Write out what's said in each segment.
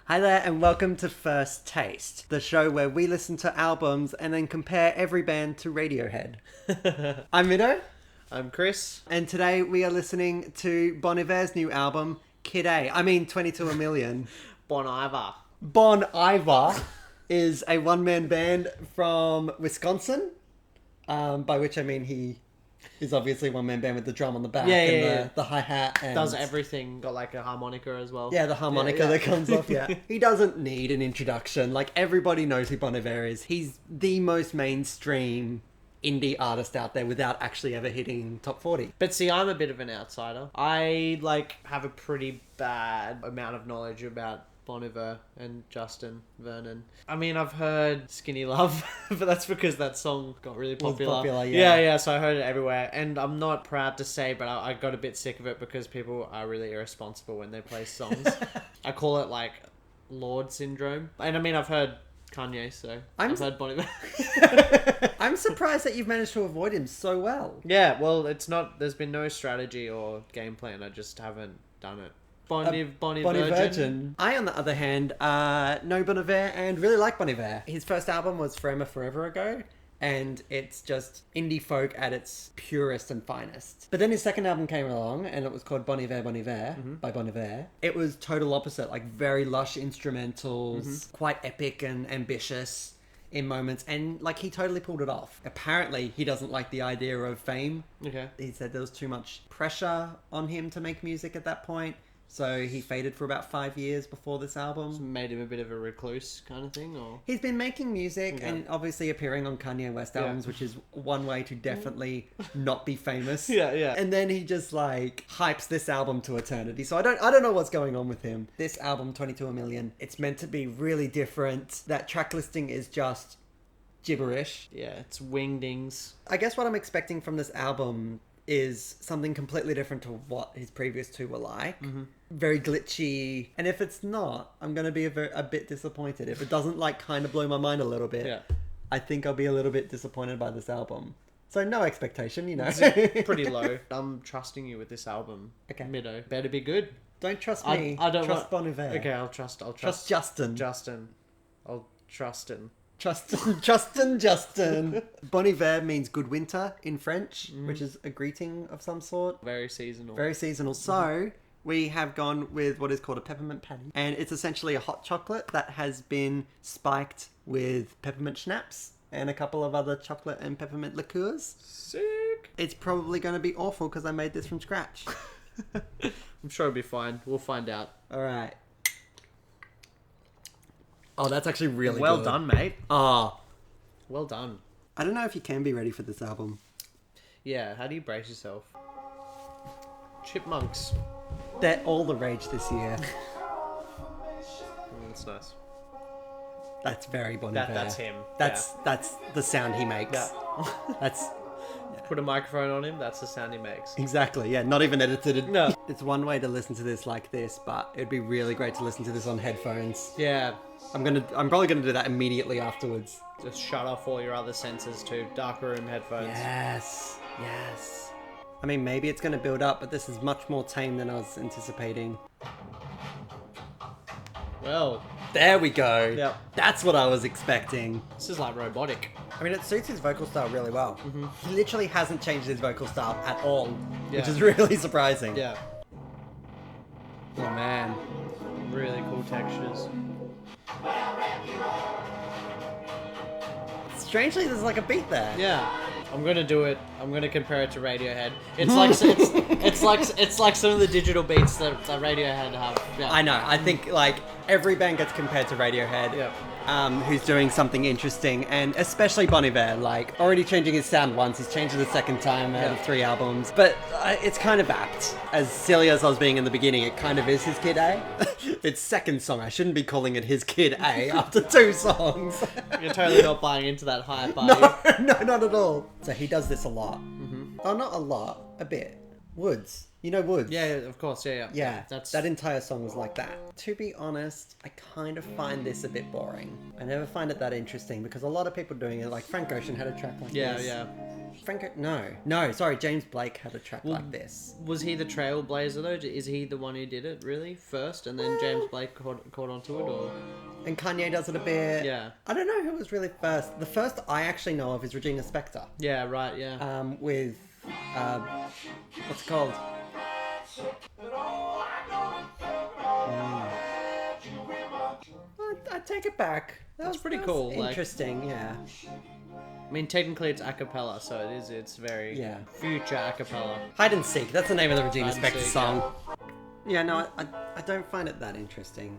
Hi there and welcome to First Taste, the show where we listen to albums and then compare every band to Radiohead. I'm Mido. I'm Chris. And today we are listening to Bon Iver's new album, Kid A. 22 a Million. Bon Iver. Bon Iver is a one-man band from Wisconsin, by which I mean he is obviously a one-man band with the drum on the back the hi-hat. And does everything. Got like a harmonica as well. Yeah, the harmonica that comes off, He doesn't need an introduction. Like, everybody knows who Bon Iver is. He's the most mainstream indie artist out there without actually ever hitting top 40. But see, I'm a bit of an outsider. I, have a pretty bad amount of knowledge about Bon Iver and Justin Vernon. I mean, I've heard Skinny Love, but that's because that song got really popular. Yeah, so I heard it everywhere. And I'm not proud to say, but I got a bit sick of it because people are really irresponsible when they play songs. I call it, Lord syndrome. And I mean, I've heard Kanye, so I've heard Bon Iver. I'm surprised that you've managed to avoid him so well. Yeah, well, there's been no strategy or game plan. I just haven't done it. Bon Iver Virgin. I, on the other hand, know Bon Iver and really like Bon Iver. His first album was Forever Ago, and it's just indie folk at its purest and finest. But then his second album came along, and it was called Bon Iver by Bon Iver. It was total opposite, very lush instrumentals, quite epic and ambitious in moments, and he totally pulled it off. Apparently, he doesn't like the idea of fame. Okay. He said there was too much pressure on him to make music at that point. So he faded for about 5 years before this album. So made him a bit of a recluse kind of thing, or? He's been making music and obviously appearing on Kanye West albums, which is one way to definitely not be famous. Yeah. And then he just hypes this album to eternity. So I don't know what's going on with him. This album, 22 a Million, it's meant to be really different. That track listing is just gibberish. Yeah, it's wingdings. I guess what I'm expecting from this album is something completely different to what his previous two were like. Very glitchy. And if it's not, I'm going to be a bit disappointed. If it doesn't kind of blow my mind a little bit, I think I'll be a little bit disappointed by this album. So no expectation, It's pretty low. I'm trusting you with this album. Okay. Mido. Better be good. Don't trust me. I don't trust Bon Iver. Okay, I'll trust Justin. I'll trust him. Justin. Bon Iver means good winter in French, which is a greeting of some sort. Very seasonal. So we have gone with what is called a peppermint patty. And it's essentially a hot chocolate that has been spiked with peppermint schnapps and a couple of other chocolate and peppermint liqueurs. Sick. It's probably going to be awful because I made this from scratch. I'm sure it'll be fine. We'll find out. All right. Oh, that's actually really well good. Well done, mate. Oh. Well done. I don't know if you can be ready for this album. Yeah, how do you brace yourself? Chipmunks. They're all the rage this year. That's nice. That's very Bon Iver. That's him. That's the sound he makes. Yeah. That's... Put a microphone on him, that's the sound he makes. Exactly, yeah. Not even edited. No. It's one way to listen to this like this, but it'd be really great to listen to this on headphones. Yeah. I'm probably gonna do that immediately afterwards. Just shut off all your other senses to dark room headphones. Yes. I mean, maybe it's gonna build up, but this is much more tame than I was anticipating. Well, there we go. Yep. That's what I was expecting. This is robotic. I mean, it suits his vocal style really well. He literally hasn't changed his vocal style at all, which is really surprising. Yeah. Oh, man. Really cool textures. Strangely, there's a beat there. Yeah. I'm gonna do it. I'm gonna compare it to Radiohead. It's like some of the digital beats that Radiohead have. Yeah. I know. I think every band gets compared to Radiohead. Yeah. Who's doing something interesting, and especially Bon Iver, already changing his sound once, he's changed it the second time out of 3 albums, but it's kind of apt. As silly as I was being in the beginning, it kind of is his Kid A. It's second song, I shouldn't be calling it his Kid A after 2 songs. You're totally not buying into that hype, are you? No, not at all. So he does this a lot. Oh, not a lot, a bit. Woods. You know Woods? Yeah, of course. Yeah. Yeah, That's that entire song was like that. To be honest, I kind of find this a bit boring. I never find it that interesting because a lot of people doing it, like Frank Ocean had a track like this. yeah. Sorry, James Blake had a track like this. Was he the trailblazer though? Is he the one who did it really first, and then James Blake caught onto it, or? And Kanye does it a bit. Yeah. I don't know who was really first. The first I actually know of is Regina Spektor. Yeah, right. Yeah. With what's it called? I take it back. That's pretty that cool, was like- interesting, yeah. I mean, technically it's a cappella, so it's very future a cappella. Hide and Seek. That's the name of the Regina Hide and Spektor Seek, song. Yeah, no, I don't find it that interesting.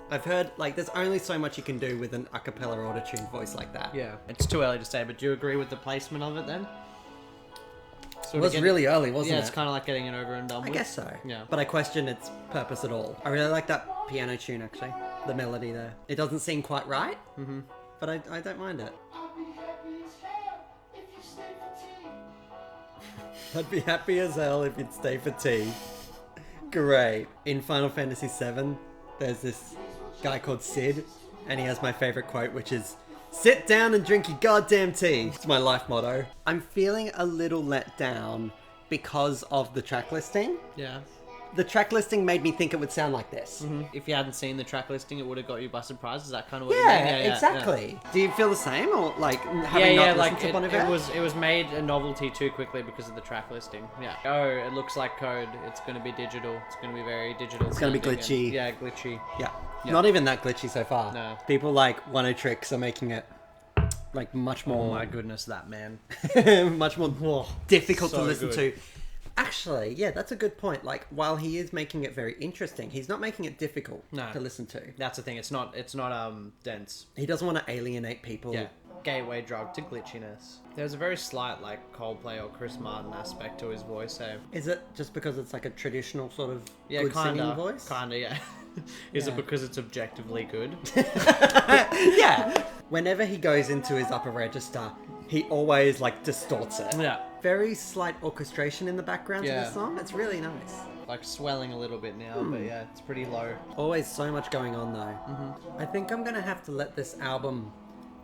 I've heard, like, there's only so much you can do with an a cappella auto-tuned voice like that. Yeah, it's too early to say, but do you agree with the placement of it then? It was really early, wasn't it? Yeah, it's kind of like getting it over and done with. I guess so. Yeah. But I question its purpose at all. I really like that piano tune, actually. The melody there. It doesn't seem quite right, but I don't mind it. I'd be happy as hell if you'd stay for tea. Great. In Final Fantasy VII, there's this guy called Sid, and he has my favorite quote, which is, "Sit down and drink your goddamn tea." It's my life motto. I'm feeling a little let down because of the track listing. Yeah. The track listing made me think it would sound like this. If you hadn't seen the track listing, it would have got you by surprise. Is that kind of what Yeah, you mean? Yeah, exactly. Do you feel the same, or like having Yeah, not like listened to Bon Iver? it was made a novelty too quickly because of the track listing. Yeah. Oh, it looks like code. It's going to be digital. It's going to be very digital. It's gonna be sounding glitchy. and- yeah, glitchy. Yeah. Not even that glitchy so far. No. People like 103 are making it like much Oh more, my goodness, that man. much more difficult to so listen good. to. Actually, yeah, that's a good point. Like, while he is making it very interesting, he's not making it difficult No. to listen to. That's the thing. It's not dense. He doesn't want to alienate people. Yeah. Gateway drug to glitchiness. There's a very slight like Coldplay or Chris Martin aspect to his voice. So Is it just because it's like a traditional sort of yeah, good kinda, singing voice? Kinda, yeah. Is Yeah. it because it's objectively good? Yeah. Whenever he goes into his upper register, he always like distorts it. Yeah. Very slight orchestration in the background to Yeah. the song. It's really nice. Like swelling a little bit now, but yeah, it's pretty low. Always so much going on though. I think I'm gonna have to let this album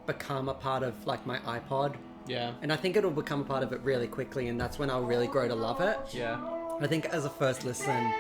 become a part of like my iPod, Yeah. and I think it'll become a part of it really quickly, and that's when I'll really grow to love it. Yeah. I think as a first listen.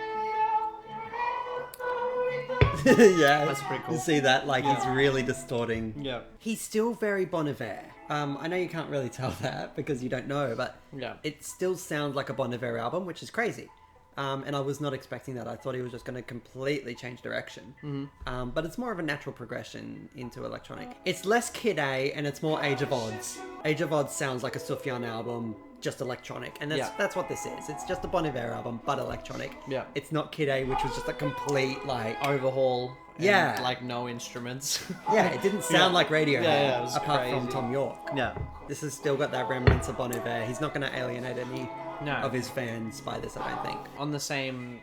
Yeah, That's pretty cool. You see that? Like, he's really distorting. Yeah. He's still very Bon Iver. I know you can't really tell that because you don't know, but Yeah. it still sounds like a Bon Iver album, which is crazy. And I was not expecting that. I thought he was just going to completely change direction. But it's more of a natural progression into electronic. It's less Kid A and it's more Age of Odds. Age of Odds sounds like a Sufjan album, just electronic. And that's what this is. It's just a Bon Iver album, but electronic. Yeah. It's not Kid A, which was just a complete, like... Overhaul. And, Yeah. like no instruments. Yeah, it didn't sound Yeah. like Radiohead, Yeah, it was apart from crazy. Tom York. Yeah. This has still got that remnants of Bon Iver. He's not going to alienate any No. of his fans by this, I don't think. On the same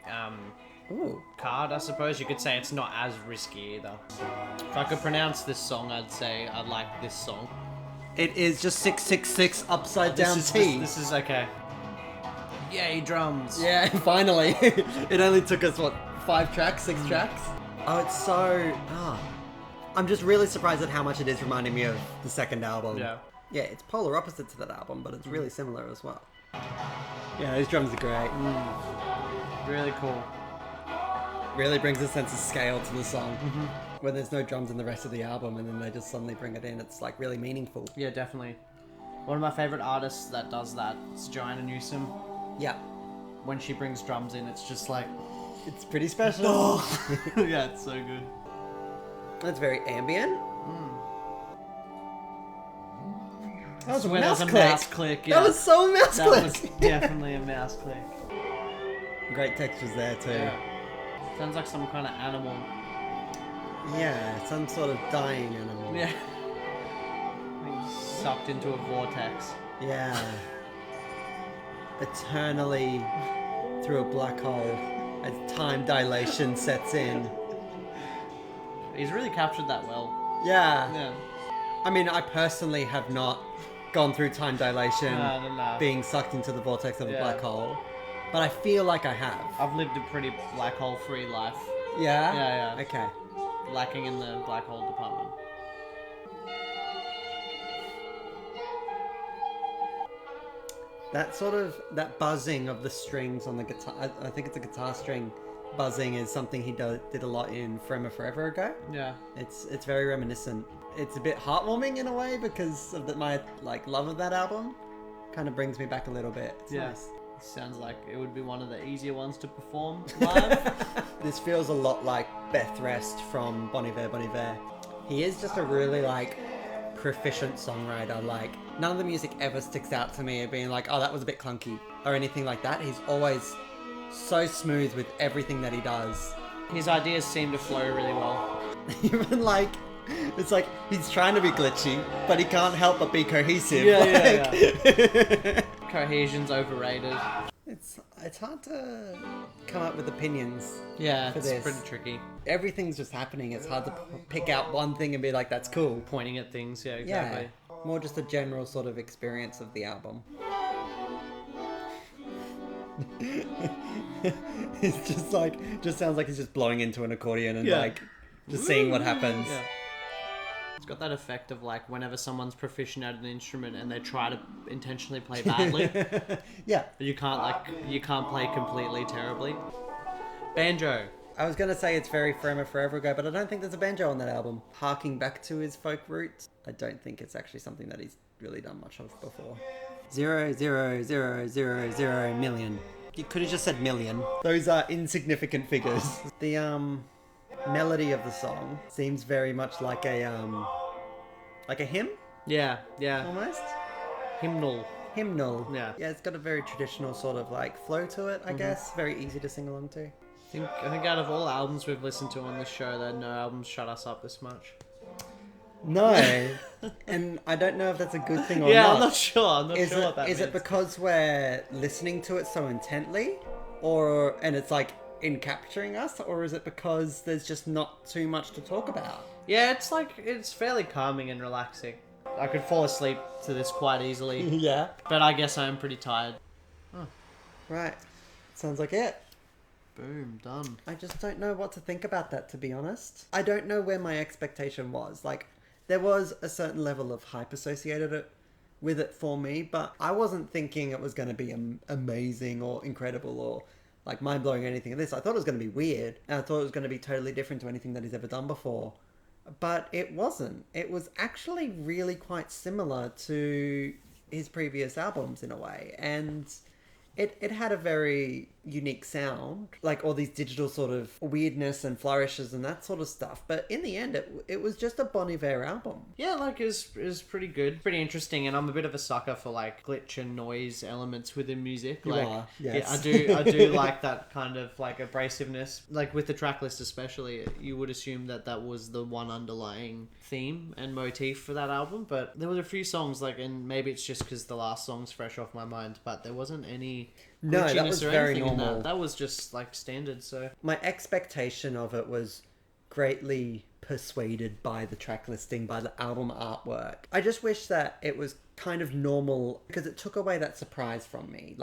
Ooh. card, I suppose you could say it's not as risky either. If I could pronounce this song, I'd say I like this song. It is just 666 upside down T. This is okay. Yay, drums. Yeah, finally. It only took us, what, 5 tracks, 6 tracks? Oh, it's so... I'm just really surprised at how much it is reminding me of the second album. Yeah. Yeah, it's polar opposite to that album, but it's really similar as well. Yeah, those drums are great. Really cool. Really brings a sense of scale to the song. When there's no drums in the rest of the album and then they just suddenly bring it in, it's like really meaningful. Yeah, definitely. One of my favorite artists that does that is Joanna Newsom. Yeah. When she brings drums in, it's just like... It's pretty special. yeah, it's so good. That's very ambient. That was a When mouse there's a click. mouse click, yeah. That was so a mouse That click. was definitely a mouse click. Great textures there too. Yeah. Sounds like some kind of animal. Yeah, some sort of dying animal. Yeah. Being sucked into a vortex. Yeah. Eternally through a black hole as time dilation sets in. He's really captured that well. Yeah. Yeah. I mean, I personally have not gone through time dilation No. being sucked into the vortex of a Yeah. black hole. but I feel like I have. I've lived a pretty black hole free life. Yeah? Yeah. Okay. Lacking in the black hole department. That buzzing of the strings on the guitar, I think it's a guitar string buzzing, is something he did a lot in Forever Ago. Yeah. It's very reminiscent. It's a bit heartwarming in a way because of my love of that album. Kind of brings me back a little bit. It's nice. Sounds like it would be one of the easier ones to perform live. This feels a lot like Deathbreast from Bon Iver. He is just a really proficient songwriter. None of the music ever sticks out to me as being oh, that was a bit clunky or anything like that. He's always so smooth with everything that he does. His ideas seem to flow really well. Even it's he's trying to be glitchy, but he can't help but be cohesive. Yeah. Cohesion's overrated. It's hard to come up with opinions. Yeah, for it's this. pretty tricky. Everything's just happening. It's hard to pick out one thing and be that's cool. Pointing at things, yeah, exactly. Yeah, more just a general sort of experience of the album. It's just sounds like he's just blowing into an accordion and just seeing what happens. Yeah. It's got that effect of whenever someone's proficient at an instrument and they try to intentionally play badly. Yeah. But you can't play completely terribly. Banjo. I was gonna say it's very Forever Ago, but I don't think there's a banjo on that album. Harking back to his folk roots, I don't think it's actually something that he's really done much of before. 0.00000 million. You could have just said million. Those are insignificant figures. The melody of the song seems very much like a hymn. Yeah. Almost. Hymnal. Yeah, it's got a very traditional sort of flow to it, I guess. Very easy to sing along to. I think out of all albums we've listened to on this show, there are no albums shut us up this much. No, and I don't know if that's a good thing or not. Yeah, I'm not sure what that means. Is it because we're listening to it so intently, and it's in capturing us, or is it because there's just not too much to talk about? Yeah, it's fairly calming and relaxing. I could fall asleep to this quite easily. Yeah. But I guess I am pretty tired. Oh. Right. Sounds like it. Boom, done. I just don't know what to think about that, to be honest. I don't know where my expectation was. There was a certain level of hype associated with it for me, but I wasn't thinking it was going to be amazing or incredible or mind-blowing or anything of this. I thought it was going to be weird, and I thought it was going to be totally different to anything that he's ever done before. But it wasn't. It was actually really quite similar to his previous albums in a way, and it had a very unique sound, all these digital sort of weirdness and flourishes and that sort of stuff. But in the end, it was just a Bon Iver album. Yeah, it was pretty good, pretty interesting, and I'm a bit of a sucker for glitch and noise elements within music. You are, yes. Yeah, I do like that kind of abrasiveness. With the track list especially, you would assume that was the one underlying theme and motif for that album. But there were a few songs and maybe it's just because the last song's fresh off my mind, but there wasn't any. No, that was very normal. That was just standard. So my expectation of it was greatly persuaded by the track listing, by the album artwork. I just wish that it was kind of normal because it took away that surprise from me.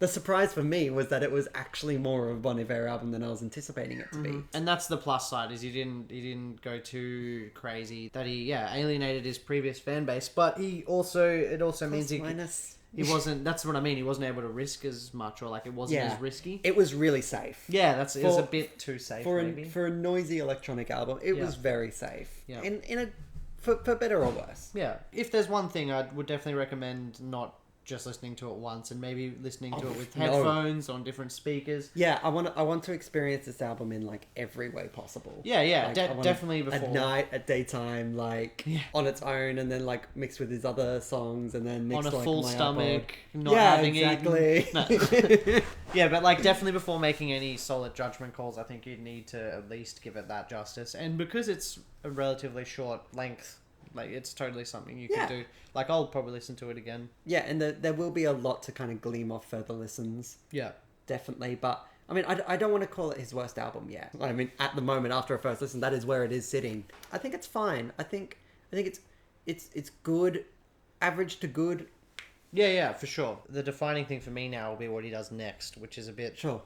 The surprise for me was that it was actually more of a Bon Iver album than I was anticipating it to be. And that's the plus side, is he didn't go too crazy. That he alienated his previous fan base, but it also means he wasn't. That's what I mean. He wasn't able to risk as much, or it wasn't as risky. It was really safe. Yeah, it was a bit too safe for a noisy electronic album. It was very safe. Yeah. For better or worse. Yeah. If there's one thing, I would definitely recommend not just listening to it once and maybe listening to it with headphones on different speakers. Yeah, I want to experience this album in every way possible. Yeah, definitely before. At night, at daytime, on its own, and then mixed with his other songs, and then mixed on a full my stomach, iPod. not having exactly. eaten. No. Yeah, but definitely before making any solid judgment calls, I think you'd need to at least give it that justice. And because it's a relatively short length, it's totally something you can do. I'll probably listen to it again. Yeah, and there will be a lot to kind of gleam off further listens. Yeah. Definitely, but I mean, I don't want to call it his worst album yet. I mean, at the moment, after a first listen, that is where it is sitting. I think it's fine. I think it's good, average to good, Yeah, for sure. The defining thing for me now will be what he does next, which is a bit Sure.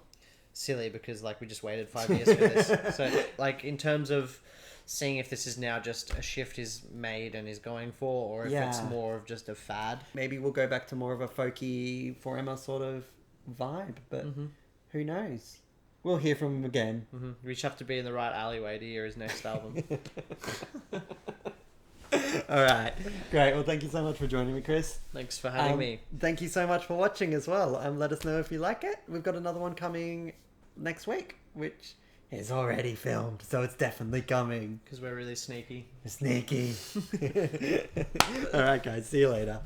silly because like we just waited 5 years for this. So like in terms of seeing if this is now just a shift he's made and is going for, or if it's Yeah. more of just a fad. Maybe we'll go back to more of a folky Forever sort of vibe, but who knows? We'll hear from him again. We just have to be in the right alleyway to hear his next album. All right. Great. Well, thank you so much for joining me, Chris. Thanks for having me. Thank you so much for watching as well. Let us know if you like it. We've got another one coming next week, which is already filmed, so it's definitely coming. Because we're really sneaky. Sneaky. All right, guys. See you later.